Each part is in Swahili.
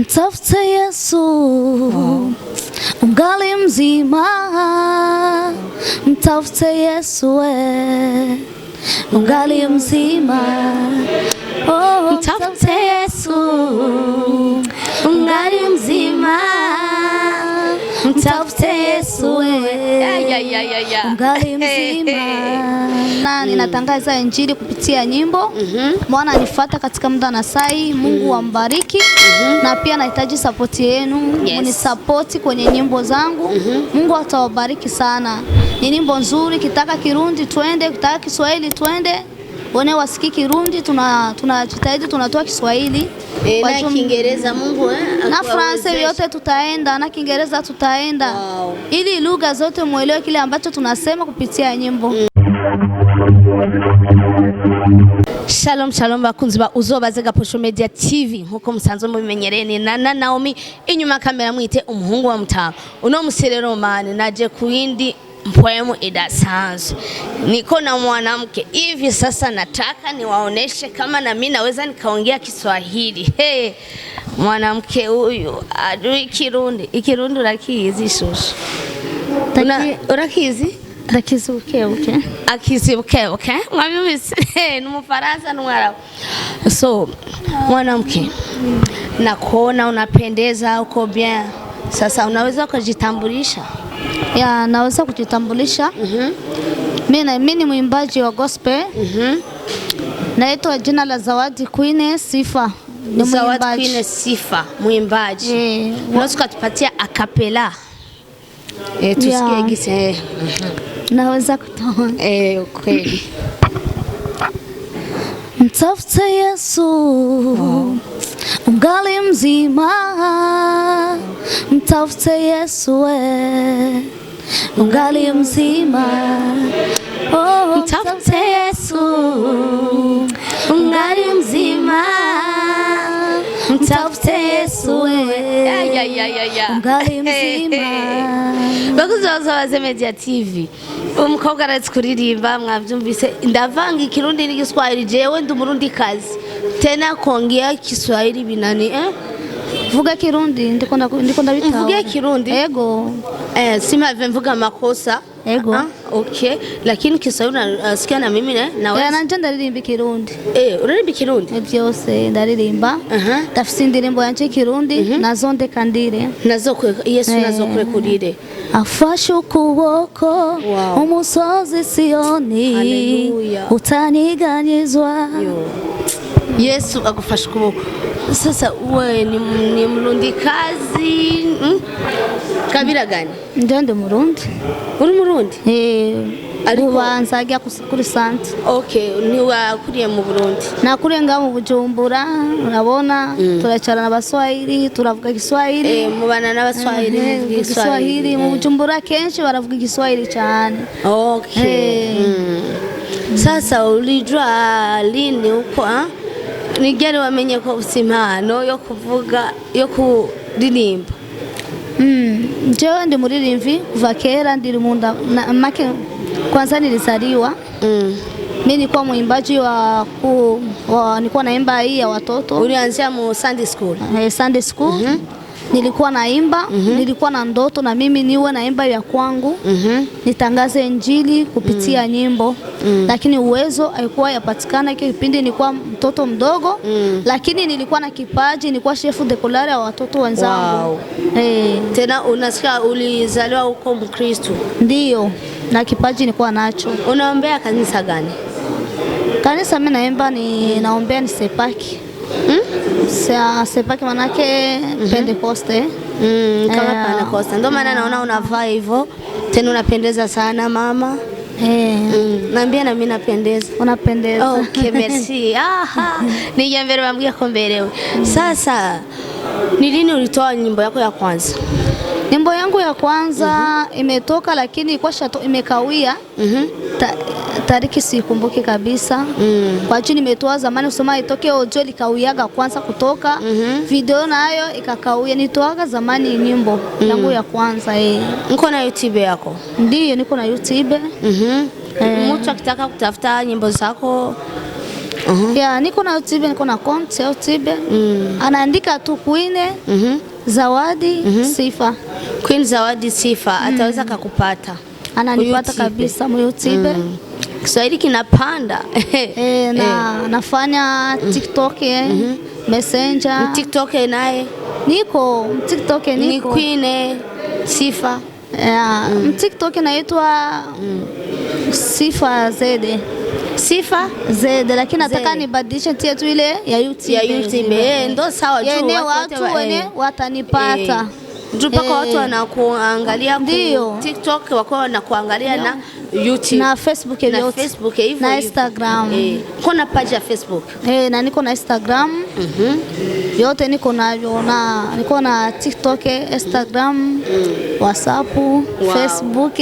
Mtafute Yesu ungali mzima, mtafute Yesu ungali mzima. Oh, mtafute Yesu ungali mzima, mtafute Yesu ungali mzima. Na ninatangaza injili kupitia nyimbo. Mwana nifuata katika muda na sai. Mungu ambariki. Na pia nahitaji support yenu. Mnisapoti kwenye nyimbo zangu. Mungu atawabariki sana. Ni nyimbo nzuri, kitaka Kirundi twende, kitaka Kiswahili twende. Wone wasiki Kirundi tunajitahidi tunatoa Kiswahili. Na Kiingereza Mungu na Fransa yote tutaenda, na Kiingereza tutaenda. Wow. Ili lugha zote muelewe kile ambacho tunasema kupitia nyimbo. Shalom shalom bakunzi ba Uzobazega Posho Media TV nkuko musanzwe mubimenyereye na Naomi inyuma kamera mwite umuhungu wa Mutama. Uno muserero mane naje kuindi mpwemu idasanzwe. Niko na mwanamke hivi sasa, nataka niwaoneshe kama na mimi naweza nikaongea Kiswahili. Hey, mwanamke huyu adui Kirundi. Ikirundi urakizi shushu. Urakizi? Ndakizuke okay. Akizibuke okay? Mwabimisi ni Mfaransa n'Mwarabu. So mwanamke nakuona unapendeza, uko bien. Sasa unaweza kujitambulisha? Ya, naweza kujitambulisha. Mimi ni mwimbaji wa gospel. Naitwa jina la Zawadi Queen Sifa. Ni Zawadi Queen Sifa, mwimbaji. Unaweza kutupatia acapella? Tusikie gisi. Naweza kutoa. Kweli. Mtafute Yesu ungali mzima, mtafute Yesu ungali mzima. Oh, mtafute Yesu ungali mzima, mtafute Yesu ungali mzima. Bakuzi wa Uzobazega Media TV, umukobwa arazi kuririmba mwavyumvise. Ndavanga Ikirundi n'Igiswahili, jewe ndi Umurundi kazi tena kuongea Kiswahili binani vuga Kirundi ndiko ndabitaho. Vuga Kirundi? Ego. Sima mvuga makosa. Ego. Okay, lakini Kiswahili nasikia na mimi naweza. Nanje ndaririmba Kirundi. Uririmba Kirundi? Byose ndaririmba. Ndafise indirimbo yanje Kirundi nazo ndekandire. Yesu nazokwe kurire. Afashe ukuboko umusozi Sioni, utaniganyizwa. Yesu agufasha ukuboko. Sasa uwe ni Mrundi kazi kabila gani? Ndi Murundi. Uri Murundi? Ubanza ajya kuri sante. Okay, ni wakuriye mu Burundi. Nakuriye nga mu Bujumbura, urabona turacarana Abaswahili, turavuga Kiswahili. Mubana n'Abaswahili, Kiswahili mu Bujumbura kenshi baravuga Kiswahili cyane. Okay. Sasa ulijua lini uko nigere wamenye ko usimano yo kuvuga yo kuririmba? Jewe ndi muririmvi kuva kera, ndiri munda make kwanza nilizaliwa. Mimi nilikuwa mwimbaji nilikuwa naimba hii ya watoto. Ulianzia mu Sunday school? Sunday school. Nilikuwa naimba, nilikuwa na ndoto na mimi niwe naimba ya kwangu. Nitangaze injili kupitia nyimbo. Lakini uwezo haikuwa yapatikana kipindi nilikuwa mtoto mdogo. Lakini nilikuwa na kipaji, nilikuwa chef de chorale ya watoto wenzangu. Wow. Tena unasikia ulizaliwa huko Mkristo? Ndio. Na kipaji nilikuwa nacho. Unaombea kanisa gani? Kanisa mimi naombea ni Sepaki. Sepaki manake Pentecoste. Kama Pentecoste. Ndio maana naona unavaa hivyo. Tena unapendeza sana mama. Naambia na mimi napendeza. Unapendeza. Okay, merci. Nije mbere bambwiye ko mberewe. Sasa ni lini ulitoa nyimbo yako ya kwanza? Nyimbo yangu ya kwanza imetoka, lakini ilikuwa imekawia. Tariki sikumbuki kabisa. Kwa hiyo nimetoa zamani kusema itoke audio likawiaga kwanza kutoka. Video nayo ikakawia. Nitoaga zamani nyimbo yangu ya kwanza. Niko na YouTube yako? Ndio, niko na YouTube. Mtu akitaka kutafuta nyimbo zako Yeah, niko na YouTube, niko na account ya YouTube. Anaandika tu Queen Zawadi Sifa. Queen Zawadi Sifa ataweza kukupata. Ananipata kabisa mu YouTube. Kiswahili kinapanda. Na nafanya TikTok, Messenger. TikTok naye Niko TikTok niko. Ni Queen Sifa. TikTok inaitwa Sifa Zede. Sifa Zede, lakini nataka nibadilishe tia tu ile ya YouTube. Ya YouTube. Ndo sawa tu watu watanipata. Mpaka watu wanakuangalia ku TikTok, wako wanakuangalia na YouTube na Facebook hivyo na Instagram. Kuna page ya Facebook. Na niko na Instagram. Yote niko navyo, na niko na TikTok, Instagram, WhatsApp, Facebook.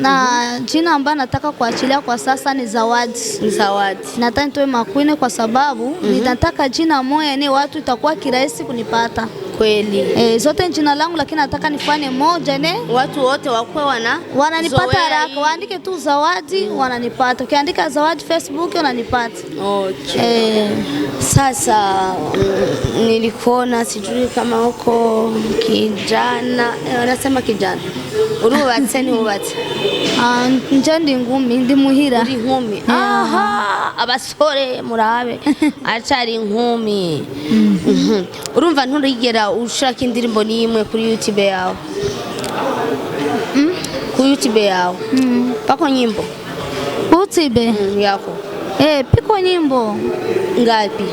Na jina ambayo nataka kuachilia kwa sasa ni Zawadi. Nataka nitoe Makwine kwa sababu ninataka jina moja ni watu itakuwa kirahisi kunipata. Kweli. Zote jina langu, lakini nataka nifanye moja watu wote wakwe wananipata haraka. Waandike tu Zawadi wananipata. Ukiandika Zawadi Facebook wananipata. Okay. Sasa nilikuona, sijui kama uko kijana, wanasema kijana. Urubatse ni ubatse. Njandi ngumi ndi muhira. Ndi nkumi. Abasore murabe. Acari nkumi. Urumva nturigera ushaka indirimbo nimwe kuri YouTube yawe? Ku YouTube yawe. Pako nyimbo? YouTube yako. Piko nyimbo. Ngapi?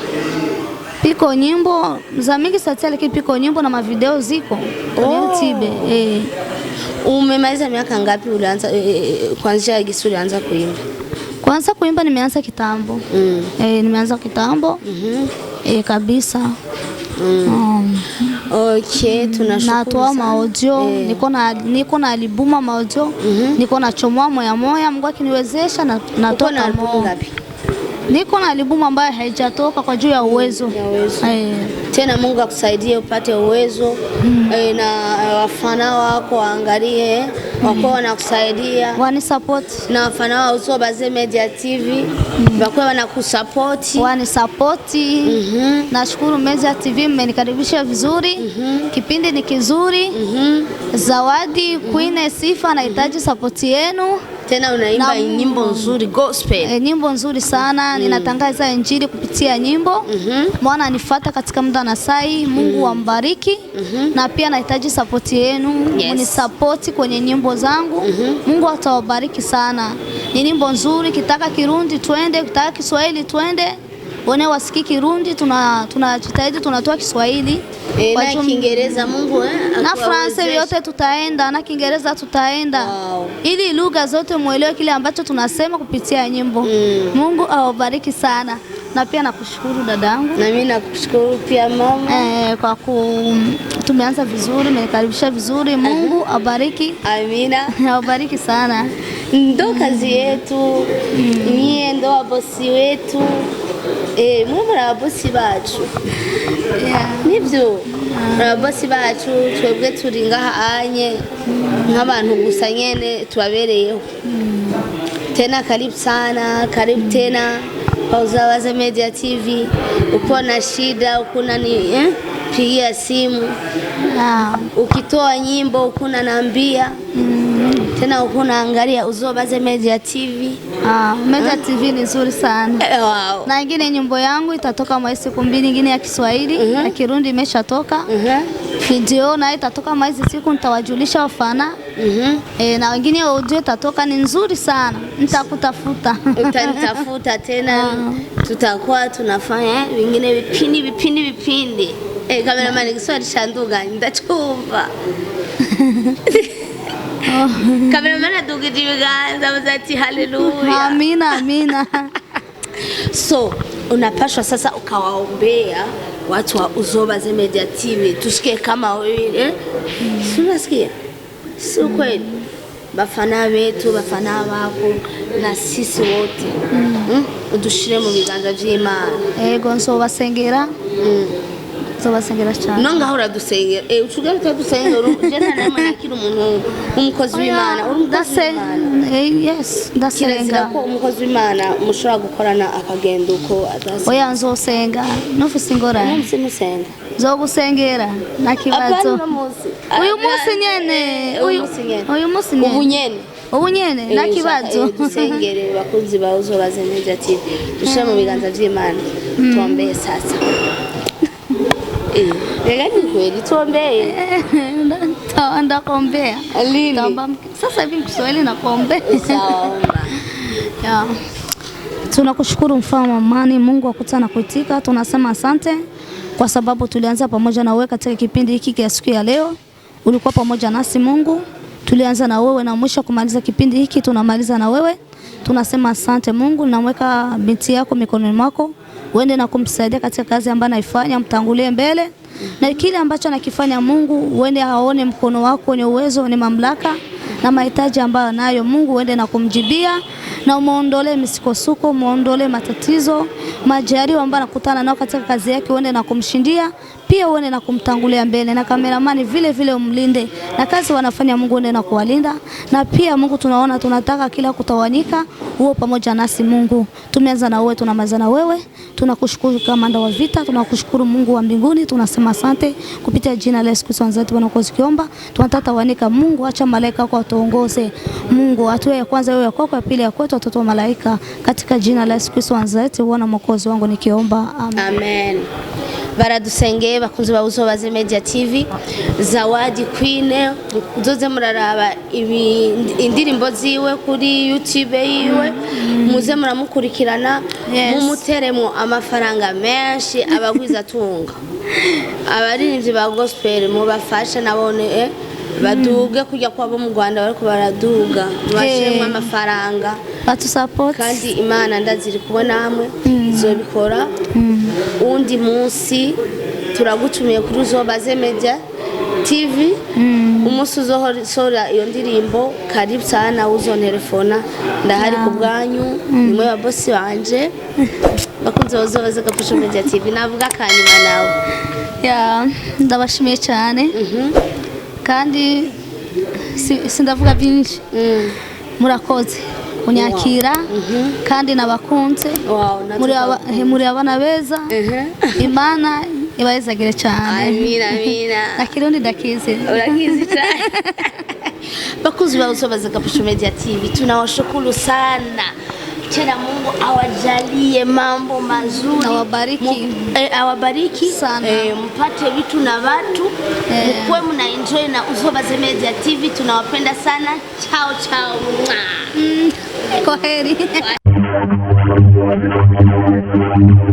Piko nyimbo za mingi sasa, lakini piko nyimbo na mavideo ziko kwenye YouTube. Umemaliza miaka ngapi ulianza kuanzisha Gisi ulianza kuimba? Kwanza kuimba nimeanza kitambo. Nimeanza kitambo. Kabisa. Okay, tunashukuru. Natoa maaudio, niko na album maaudio, niko na chomoa moya moya, Mungu akiniwezesha na natoa na album ngapi? Niko na album ambayo haijatoka kwa juu ya uwezo. Tena Mungu akusaidie upate uwezo. Na wafana wako waangalie, wako wanakusaidia, wani support. Na wafana wa Uzobaze Media TV wako wanakusupport, wani support. Nashukuru Media TV, mmenikaribisha vizuri. Kipindi ni kizuri. Zawadi Queen Sifa, nahitaji support yenu. Tena unaimba nyimbo nzuri, gospel. Nyimbo nzuri sana. Ninatangaza injili kupitia nyimbo. Mwana anifuata katika muda na sai. Mungu ambariki. Na pia nahitaji support yenu. Mnisupport kwenye nyimbo zangu. Mungu atawabariki sana. Ni nyimbo nzuri, kitaka Kirundi twende, kitaka Kiswahili twende. Wone wasiki Kirundi tunajitahidi tunatoa Kiswahili. Na Kiingereza Mungu na Fransa yote tutaenda, na Kiingereza tutaenda. Ili lugha zote muelewe kile ambacho tunasema kupitia nyimbo. Mungu awabariki sana. Na pia nakushukuru dadangu. Na mimi nakushukuru pia mama. Kwa tumeanza vizuri, mmenikaribisha vizuri. Mungu abariki. Amina. Awabariki sana. Ndo kazi yetu. Nyie ndo wabosi wetu. Mungu na wabosi bacu. Nibyo. Wabosi bacu twebwe turi ngaha anye nk'abantu gusa nyene tubabereyeho. Tena karibu sana, karibu tena kwa Uzobaze Media TV. Uko na shida, ukuna ni pigia simu. Ukitoa nyimbo ukuna naambia. Tena ukuna angalia Uzobaze Media TV. Media TV ni nzuri sana. Na ingine nyimbo yangu itatoka mwezi siku mbili, nyingine ya Kiswahili, ya Kirundi imeshatoka. Video na itatoka mwezi siku, nitawajulisha wafana. Na wengine audio itatoka, ni nzuri sana. Nitakutafuta. Utanitafuta tena. Tutakuwa tunafanya vingine vipindi. Cameraman Kiswahili shanduga ndachumva. Cameraman adugije ibiganza bazati haleluya. Amina. So unapashwa sasa ukawaombea watu wa Uzobaze Media TV tusikie kama wewe. Unasikia? Si kweli? Bafana wetu, bafana wako na sisi wote. Udushire mu biganza vy'Imana. Nso basengera. Zobasengera cyane. Nonga hora dusengera. Ucugaru tadusengera jena namwe nakira umuntu umukozi w'Imana. Yes, ndasenga. Ko umukozi w'Imana mushobora gukorana akagendo uko adase. Oya nzosenga. Nufise ingorane. Umunsi musenga. Zogusengera nakibazo. Uyu munsi nyene. Uyu munsi nyene. Ubu nyene nakibazo. Dusengere bakunzi ba Uzobaze Media TV. Dushyira mu biganza by'Imana. Tuombee sasa. Rega ni kweli tuombee. Ndakuombea. Lini? Sasa hivi Kiswahili nakuombea. Sawa. Ya. Tunakushukuru mfalme wa amani, Mungu akutana kuitika. Tunasema asante kwa sababu tulianza pamoja na wewe katika kipindi hiki kwa siku ya leo. Ulikuwa pamoja nasi Mungu. Tulianza na wewe na mwisho kumaliza kipindi hiki tunamaliza na wewe. Tunasema asante Mungu, namweka binti yako mikononi mwako. Uende na kumsaidia katika kazi ambayo anaifanya, mtangulie mbele. Na kile ambacho anakifanya Mungu, uende aone mkono wako wenye uwezo, wenye mamlaka na mahitaji ambayo anayo Mungu, uende na kumjibia na umuondolee misikosuko, umuondolee matatizo, majaribu ambayo anakutana nao katika kazi yake, uende na kumshindia, pia uende na kumtangulia mbele, na kameramani vile vile umlinde, na kazi wanafanya Mungu uende na kuwalinda, na pia Mungu tunaona tunataka kila kutawanyika uwe pamoja nasi Mungu. Tumeanza na wewe, tunamaliza na wewe. Tunakushukuru kamanda wa vita, tunakushukuru Mungu wa mbinguni, tunasema asante kupitia jina la Yesu Kristo Nazareti tunakuomba. Tunataka wanika Mungu, acha malaika wako watuongoze. Mungu atoe ya kwanza wewe yako, ya pili ya kwetu watoto wa malaika, katika jina la Yesu Kristo Nazareti Bwana mwokozi wangu nikiomba. Amen. Amen. Baradusengeye bakunzi ba Uzobaze Media TV. Zawadi Queen uzoze muraraba indirimbo ziwe kuri YouTube yiwe, muze muramukurikirana, mumuteremo amafaranga menshi abagwiza tunga. Abaririmbyi ba gospel mubafasha nabone baduge kujya kwabo mu Rwanda bariko baraduga, bashemwe amafaranga batu support, kandi Imana ndaziri kubona hamwe izobikora. Undi munsi turagutumiye kuri Uzobaze Media TV. Umunsi uzohora iyo ndirimbo, karibu sana, uzontelefona ndahari ku bwanyu, nimwe ba boss wanje bakunze Uzobaze Media TV. Navuga kanyuma nawe. Ya, ndabashimiye cyane. Kandi sindavuga byinshi. Murakoze kunyakira kandi nabakunze. Muri abana beza. Imana ibayezagire cyane. Amina amina. Nakirundi dakize. Urakizi cyane. Bakuzi ba Uzobaze Media TV, tunawashukuru sana. Tena Mungu awajalie mambo mazuri, awabariki sana, mpate vitu na watu, mkwe mna enjoy na Uzobaze Media TV. Tunawapenda sana. Chao chao. Kwaheri.